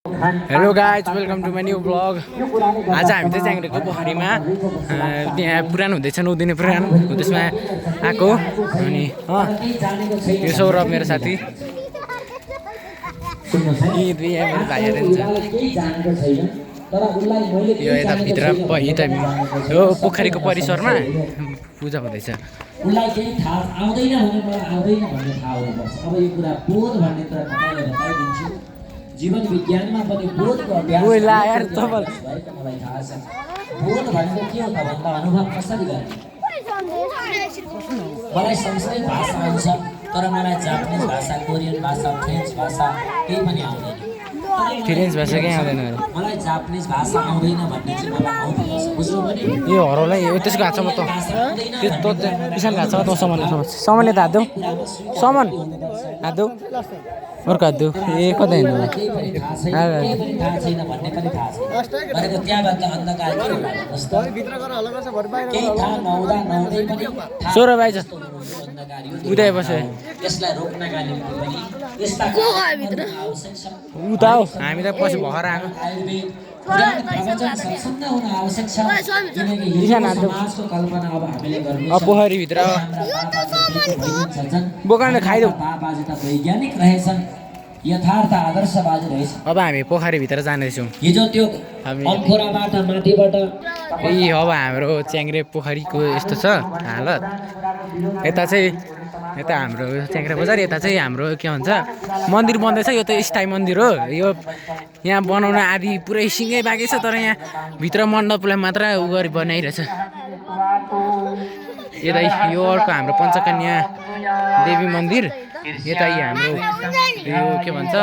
Hello guys welcome to my new blog. आज हामी चाहिँ च्याङ्ग्रेको पोखरीमा यहाँ पुरानो हुँदैछ 9 दिने पुरानो हो त्यसमा आएको अनि यो सौरभ मेरो साथी यी दुई यहाँ मेरो भाइहरू हुन्छ यो यता भित्र यता यो पोखरीको परिसरमा पूजा हुँदैछ। उलाई केही थाहा आउँदैन भने मलाई आउँदैन भन्ने थाहा हुनुपर्छ। अब यो कुरा बोध भन्ने कुरा तपाईलाई बताइदिन्छु। जीवन विज्ञानमा पनि बोधको अभ्यास ओइ ला यार तपाईँ भएको मलाई थाहा छ। बोध भनेको के हो त भन्दा अनुभव कसरी गर्ने? मलाई संस्कृत भाषा आउँछ तर मलाई जापानिज भाषा, कोरियन भाषा, फ्रेन्च भाषा केही पनि आउँदैन। फ्रेन्च भाषा केही आउँदैन मलाई जापानिज भाषा आउँदैन भन्ने चाहिँ मलाई आउँदैन। बुझ्नु भने यो हराउलाई यो त्यसको हात छ म त त्यो किसान हात छ त सामानले त हात देऊ सामान हात देऊ अर्को हात देऊ ए कता हिँड्नु केही पनि थाहा छैन भन्ने पनि थाहा छैन भनेको त्यहाँबाट अन्धकार के होला भन्नुहोस् त। केही थाहा नहुँदै पनि सौरभ आइज अन्धकार यो उदय बस्यो यसलाई रोक्नका निम्ति पनि यस्ता आवश्यक छ। उता हो हामी त पछि भएर आएको आयुर्वेद पुराण प्रवचन सत्सङ्ग हुन आवश्यक छ किनकि हिन्दू समाजको कल्पना अब हामीले गर्नु छ। पोखरीभित्र बोकाएर खाइदेऊ। बाबाजी त वैज्ञानिक रहेछन्, यथार्थ आदर्शवादी रहेछ। अब हामी पोखरीभित्र जाँदैछौँ। हिजो त्यो अङ्खोराबाट माथिबाट यही अब हाम्रो च्याङ्ग्रे पोखरीको यस्तो छ हालत। यता चाहिँ यता हाम्रो च्याङ्ग्रे बजार, यता चाहिँ हाम्रो के भन्छ मन्दिर बन्दैछ। यो त स्थायी मन्दिर हो। यो यहाँ बनाउन आदि पुरै सिँगै बाँकी छ तर यहाँ भित्र मण्डपलाई मात्र उ गरी बनाइरहेछ। यता यो अर्को हाम्रो पञ्चकन्या देवी मन्दिर, यता हाम्रो यो के भन्छ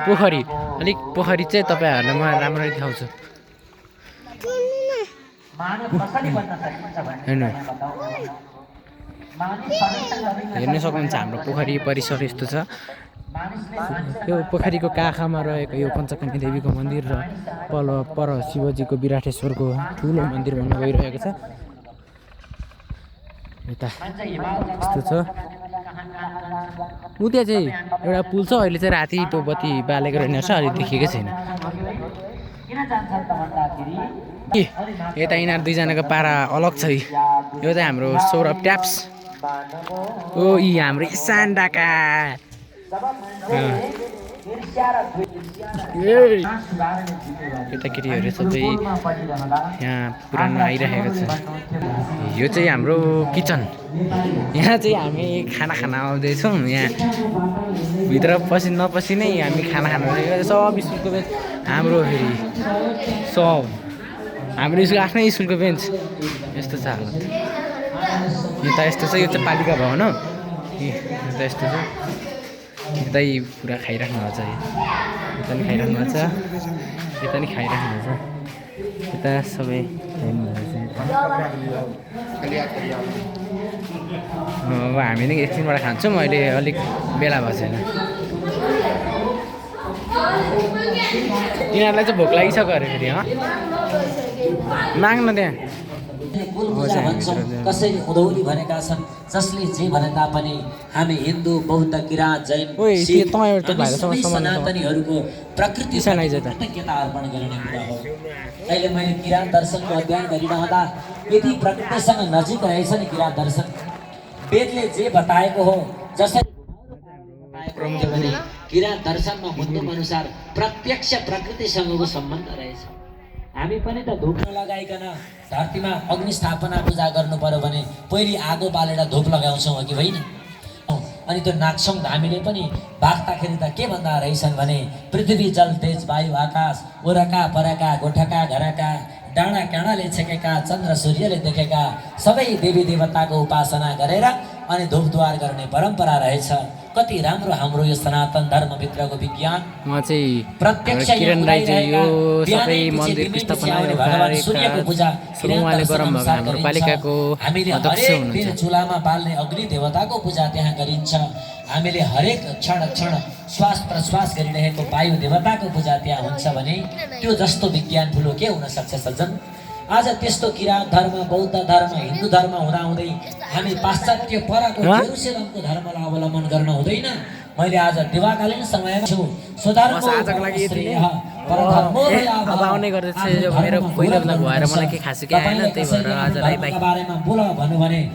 पोखरी। अलिक पोखरी चाहिँ तपाईँहरूलाई म राम्ररी देखाउँछु हेर्न सक्नुहुन्छ। हाम्रो पोखरी परिसर यस्तो छ। यो पोखरीको काखमा रहेको यो पञ्चकन्या देवीको मन्दिर र पर शिवजीको विराटेश्वरको ठुलो मन्दिर भन्न गइरहेको छ। यता यस्तो छ। उता चाहिँ एउटा पुल छ, अहिले चाहिँ राति त्यो बत्ती बालेको रहेछ, अहिले देखेकै छैन। यता यिनीहरू दुईजनाको पारा अलग छ। यो चाहिँ हाम्रो सौरभ ट्याप्स ओ यी हाम्रो इसान डाका केटाकेटीहरू सबै यहाँ पुरानो आइरहेको छ। यो चाहिँ हाम्रो किचन। यहाँ चाहिँ हामी खाना खान आउँदैछौँ। यहाँ भित्र नपसी नै हामी खाना खानु सब स्कुलको बेन्च हाम्रो फेरि सब हाम्रो स्कुल आफ्नै स्कुलको बेन्च यस्तो छ हालत। यता यस्तो छ। यो चाहिँ पालिका भवन हो। यता यस्तो छ। यतै पुरा खाइराख्नु भएको छ। यता नि खाइराख्नु भएको छ, यता नि खाइराख्नु भएको छ। यता सबै हेर्नुभएको छ। अब हामी नै एकछिनबाट खान्छौँ। अहिले अलिक बेला भएको छैन। तिनीहरूलाई चाहिँ भोक लागिसक्यो अरे फेरि माग्न त्यहाँ कसैले उधौली भनेका छन्। जसले जे भने तापनि हामी हिन्दू, बौद्ध, किराँत, जैन, सनातनीहरूको प्रकृति कृतज्ञता अर्पण गर्ने कुरा हो। अहिले मैले किराँत दर्शनको अध्ययन गरिरहँदा यदि प्रकृतिसँग नजिक रहेछ नि किराँत दर्शन, वेदले जे बताएको हो जसरी भने किराँत दर्शनमा मुद्दुम अनुसार प्रत्यक्ष प्रकृतिसँगको सम्बन्ध रहेछ। हामी पनि त धुप नलगाइकन धरतीमा अग्नि स्थापना पूजा गर्नु पर्यो भने पहिले आगो बालेर धुप लगाउँछौँ कि होइन? अनि त्यो नाग्छौँ। हामीले पनि भाग्दाखेरि त के भन्दा रहेछन् भने पृथ्वी, जल, तेज, वायु, आकाश, ओरका परका, गोठका घरका, डाँडा काँडाले छेकेका, चन्द्र सूर्यले देखेका सबै देवी देवताको उपासना गरेर अनि धुपद्वार गर्ने परम्परा रहेछ। कति राम्रो हाम्रो यो सनातन धर्मभित्रको विज्ञान। म चाहिँ प्रत्यक्ष किरण राई चाहिँ यो सबै मन्दिरको स्थापना सूर्यको पूजा उहाँले गरम भएको हाम्रो पालिकाको हामीले हरेक दिन चुलामा बाल्ने अग्नि देवताको पूजा त्यहाँ गरिन्छ। हामीले हरेक क्षण क्षण श्वास प्रश्वास गरिरहेको वायु देवताको पूजा त्यहाँ हुन्छ भने त्यो जस्तो विज्ञान ठुलो के हुन सक्छ सज्जन? आज त्यस्तो किराँत धर्म, बौद्ध धर्म, हिन्दू धर्म हुँदाहुँदै हामी पाश्चात्य परको जेरुसलेमको धर्मलाई अवलम्बन गर्न हुँदैन। मैले आज दिवाकालीन समयमा छु सुधारको बस आजको लागि यति नै। परधर्मोदय अब आउने गर्दैछ, यो मेरो पहिलो भएर मलाई के खासै के आएन, त्यही भएर आजलाई बाई। बारेमा बोल भन्नु भने